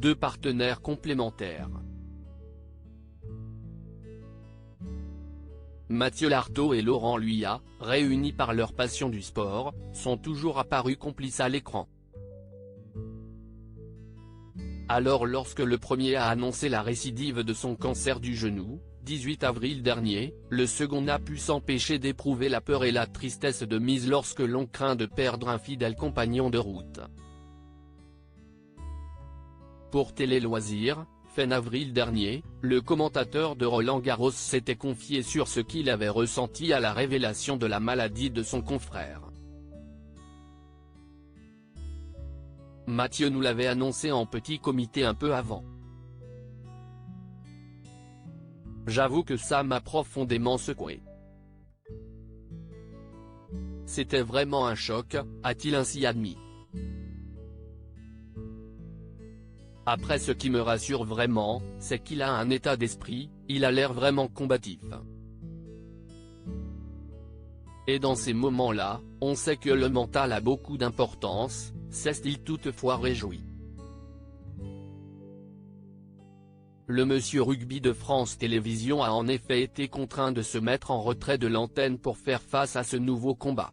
deux partenaires complémentaires. Mathieu Lartaud et Laurent Luyat, réunis par leur passion du sport, sont toujours apparus complices à l'écran. Alors lorsque le premier a annoncé la récidive de son cancer du genou, 18 avril dernier, le second n'a pu s'empêcher d'éprouver la peur et la tristesse de mise lorsque l'on craint de perdre un fidèle compagnon de route. Pour Télé Loisirs, fin avril dernier, le commentateur de Roland-Garros s'était confié sur ce qu'il avait ressenti à la révélation de la maladie de son confrère. Mathieu nous l'avait annoncé en petit comité un peu avant. J'avoue que ça m'a profondément secoué. C'était vraiment un choc, a-t-il ainsi admis. Après, ce qui me rassure vraiment, c'est qu'il a un état d'esprit, il a l'air vraiment combatif. Et dans ces moments-là, on sait que le mental a beaucoup d'importance, s'est-il toutefois réjoui. Le monsieur Rugby de France Télévisions a en effet été contraint de se mettre en retrait de l'antenne pour faire face à ce nouveau combat.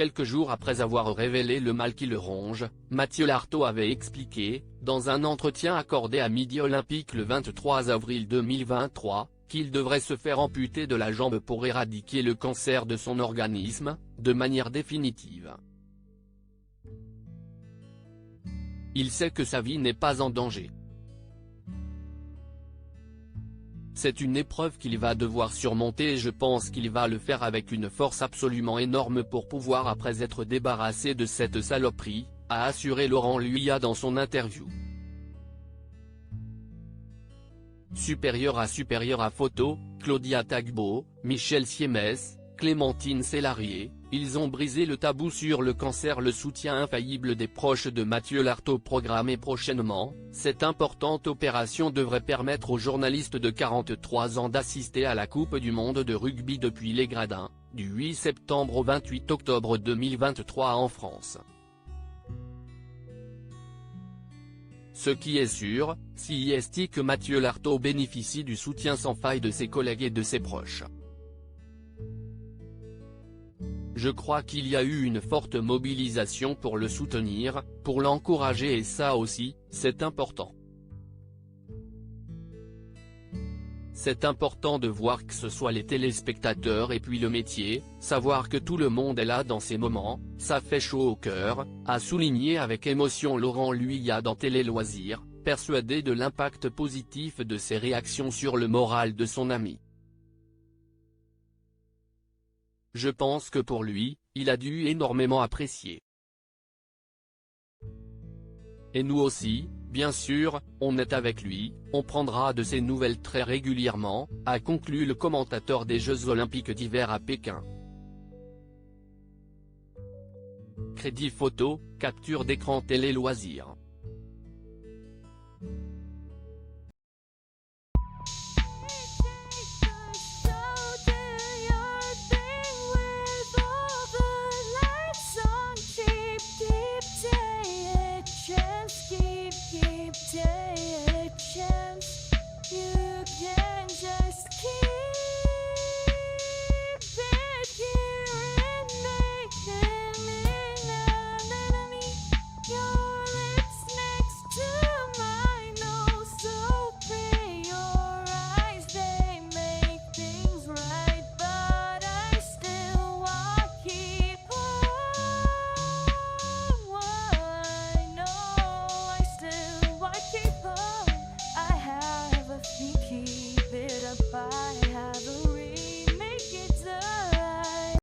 Quelques jours après avoir révélé le mal qui le ronge, Mathieu Lartaud avait expliqué, dans un entretien accordé à Midi Olympique le 23 avril 2023, qu'il devrait se faire amputer de la jambe pour éradiquer le cancer de son organisme, de manière définitive. Il sait que sa vie n'est pas en danger. C'est une épreuve qu'il va devoir surmonter et je pense qu'il va le faire avec une force absolument énorme pour pouvoir après être débarrassé de cette saloperie, a assuré Laurent Luyat dans son interview. Supérieur à photo, Claudia Tagbo, Michel Siemès, Clémentine Célarié, ils ont brisé le tabou sur le cancer. Le soutien infaillible des proches de Mathieu Lartaud programmé prochainement, cette importante opération devrait permettre aux journalistes de 43 ans d'assister à la Coupe du monde de rugby depuis les gradins, du 8 septembre au 28 octobre 2023 en France. Ce qui est sûr, c'est que Mathieu Lartaud bénéficie du soutien sans faille de ses collègues et de ses proches. Je crois qu'il y a eu une forte mobilisation pour le soutenir, pour l'encourager et ça aussi, c'est important. C'est important de voir que ce soit les téléspectateurs et puis le métier, savoir que tout le monde est là dans ces moments, ça fait chaud au cœur, a souligné avec émotion Laurent Luyat dans Télé Loisirs, persuadé de l'impact positif de ses réactions sur le moral de son ami. Je pense que pour lui, il a dû énormément apprécier. Et nous aussi, bien sûr, on est avec lui, on prendra de ses nouvelles très régulièrement, a conclu le commentateur des Jeux Olympiques d'hiver à Pékin. Crédit photo, capture d'écran Télé Loisirs.